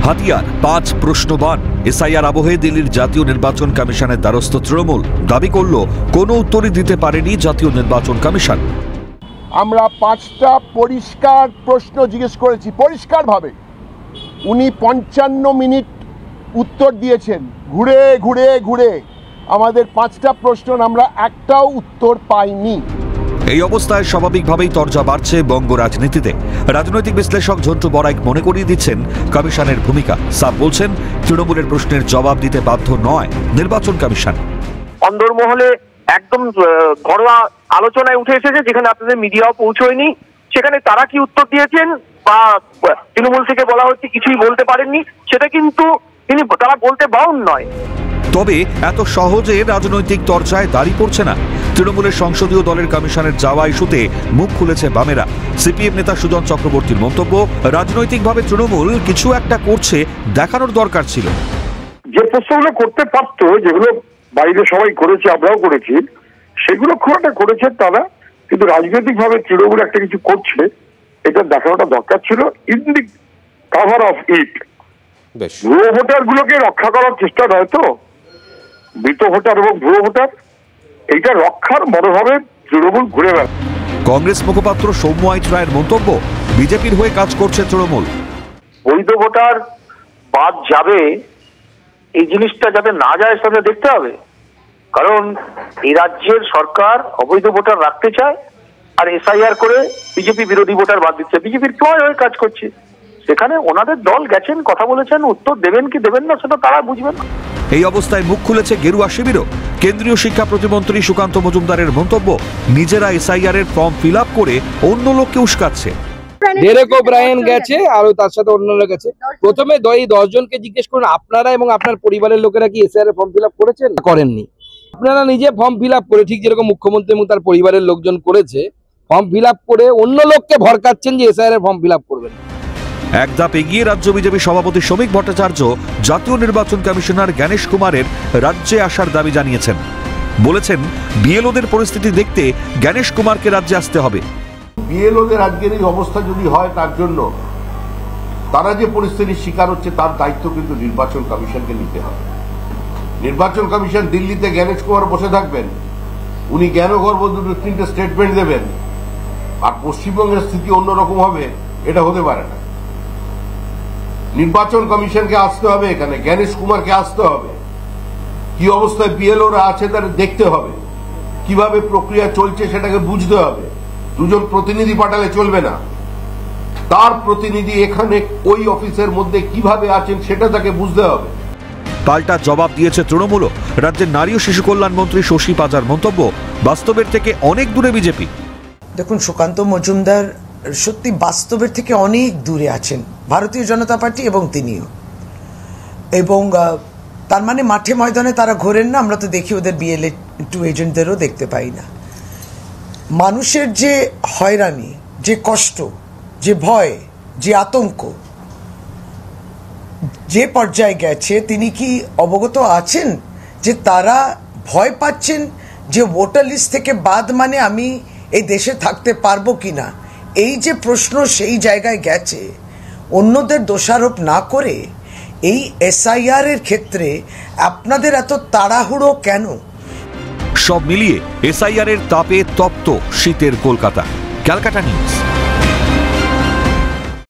হাতিয়ার 5 প্রশ্নবাণ। এসআইআর আবহে দিল্লির জাতীয় নির্বাচন কমিশনের দ্বারস্থ তৃণমূল দাবি করল কোনো উত্তরই দিতে পারেনি জাতীয় নির্বাচন কমিশন। আমরা 5টা পরিষ্কার প্রশ্ন জিজ্ঞেস করেছি, পরিষ্কারভাবে। উনি 55 মিনিট উত্তর দিয়েছেন, ঘুরে ঘুরে ঘুরে। আমাদের 5টা প্রশ্ন আমরা একটাও উত্তর পাইনি। এই অবস্থায় স্বাভাবিকভাবেই তরজা বাড়ছে বঙ্গ রাজনীতিতে। রাজনৈতিক বিশ্লেষক ঝন্টু বড়াইক মনে করিয়ে দিচ্ছেন কমিশনের ভূমিকা। সাফ বলছেন তৃণমূলের প্রশ্নের জবাব দিতে বাধ্য নয় নির্বাচন কমিশন। অন্দরমহলে একদম ঘরোয়া আলোচনায় উঠে এসেছে, যেখানে আপনাদের মিডিয়াও পৌঁছয়নি। সেখানে তারা কি উত্তর দিয়েছেন বা তৃণমূল থেকে বলা হচ্ছে কিছুই বলতে পারেননি, সেটা কিন্তু তারা বলতে বাউন নয়। তবে এত সহজে রাজনৈতিক তরজায় দাঁড়ি পড়ছে না। তৃণমূলের সংসদীয় দলের কমিশনের যাওয়া ইস্যুতে মুখ খুলেছে বামেরা। সিপিএম নেতা সুজন চক্রবর্তীর মন্তব্য, রাজনৈতিকভাবে তৃণমূল কিছু একটা করছে, দেখানোর দরকার ছিল। যে প্রশ্নগুলো করতে পারতো, যেগুলো বাইরে সবাই করেছে, আমরাও করেছি, সেগুলো খুব একটা করেছে তারা, কিন্তু রাজনৈতিকভাবে তৃণমূল একটা কিছু করছে, এটা দেখানোটা দরকার ছিল। In the cover of it ভুয়ো ভোটার গুলোকে রক্ষা করার চেষ্টা নয় তো, মৃত ভোটার এবং ভুয়ো ভোটার, এইটা রক্ষার মনোভাবে তৃণমূল ঘুরে বেড়ায়। কংগ্রেস মুখপাত্র সৌম্য আইচ রায়ের মন্তব্য, বিজেপির হয়ে কাজ করছে তৃণমূল। বৈধ ভোটার বাদ যাবে, এই জিনিসটা যাতে না যায় সেটা দেখতে হবে। কারণ এই রাজ্যের সরকার অবৈধ ভোটার রাখতে চায়, আর এসআইআর করে বিজেপি বিরোধী ভোটার বাদ দিচ্ছে। বিজেপির ক্লয় হয়ে কাজ করছে। সেখানে ওনাদের দল গেছেন, কথা বলেছেন, উত্তর দেবেন কি দেবেন না সেটা তারা বুঝবেন। এই অবস্থায় মুখ খুলেছে গেরুয়া শিবিরও। কেন্দ্রীয় শিক্ষা প্রতিমন্ত্রী সুকান্ত মজুমদারের মন্তব্য, নিজেরা এসআইআর এর ফর্ম ফিল আপ করে অন্য লোককে উস্কাচ্ছে। ডেরেক ওব্রায়েন গেছে আর তার সাথে অন্যরা গেছে। প্রথমে 10 জনকে জিজ্ঞেস করুন, আপনারা এবং আপনার পরিবারের লোকেরা কি এসআইআর এর ফর্ম ফিল আপ করেছেন? করেননি। আপনারা নিজে ফর্ম ফিল আপ করে, ঠিক যেরকম মুখ্যমন্ত্রী এবং তার পরিবারের লোকজন করেছে, ফর্ম ফিল আপ করে অন্য লোককে ভরকাচ্ছেন যে এসআইআর এর ফর্ম ফিল আপ করবেন। এক ধাপ এগিয়ে রাজ্য বিজেপি সভাপতি শ্রমিক ভট্টাচার্য জাতীয় নির্বাচন কমিশনার জ্ঞানেশ কুমারের রাজ্যে আসার দাবি জানিয়েছেন। বলেছেন বিএলওদের পরিস্থিতি দেখতে জ্ঞানেশ কুমারকে রাজ্যে আসতে হবে। বিএলওদের আজকের এই অবস্থা যদি হয়, তার জন্য তারা যে পরিস্থিতির শিকার হচ্ছে তার দায়িত্ব কিন্তু নির্বাচন কমিশনকে নিতে হবে। নির্বাচন কমিশন দিল্লিতে জ্ঞানেশ কুমার বসে থাকবেন, উনি জ্ঞানগর্ভ 2-3টে স্টেটমেন্ট দেবেন, আর পশ্চিমবঙ্গের স্থিতি অন্যরকম হবে, এটা হতে পারে না। নির্বাচন কমিশনকে আসতে হবে, এখানে জ্ঞানেশ কুমারকে আসতে হবে। কি অবস্থায় বিএলওরা আছে তার দেখতে হবে, কিভাবে প্রক্রিয়া চলছে সেটাকে বুঝতে হবে। 2জন প্রতিনিধি পাঠালে চলবে না, তার প্রতিনিধি এখানে ওই অফিসের মধ্যে কিভাবে আছেন সেটা তাকে বুঝতে হবে। পাল্টা জবাব দিয়েছে তৃণমূলও। রাজ্যের নারী ও শিশু কল্যাণ মন্ত্রী শশী পাজার মন্তব্য, বাস্তবের থেকে অনেক দূরে বিজেপি। দেখুন, সুকান্ত মজুমদার সত্যি বাস্তবের থেকে অনেক দূরে আছেন, ভারতীয় জনতা পার্টি এবং তিনিও। এবং তার মানে মাঠে ময়দানে তারা ঘোরেন না। আমরা তো দেখি ওদের BLA-2 এজেন্টদেরও দেখতে পাই না। মানুষের যে হয়রানি, যে কষ্ট, যে ভয়, যে আতঙ্ক যে পর্যায়ে গেছে, তিনি কি অবগত আছেন যে তারা ভয় পাচ্ছেন যে ভোটার লিস্ট থেকে বাদ মানে আমি এই দেশে থাকতে পারবো কিনা? এই যে প্রশ্ন সেই জায়গায় গেছে। অন্যদের দোষারোপ না করে এই এসআইআর এর ক্ষেত্রে আপনাদের এত তাড়াহুড়ো কেন? সব মিলিয়ে এসআইআর এর তাপে তপ্ত শীতের কলকাতা। ক্যালকাটা নিউজ।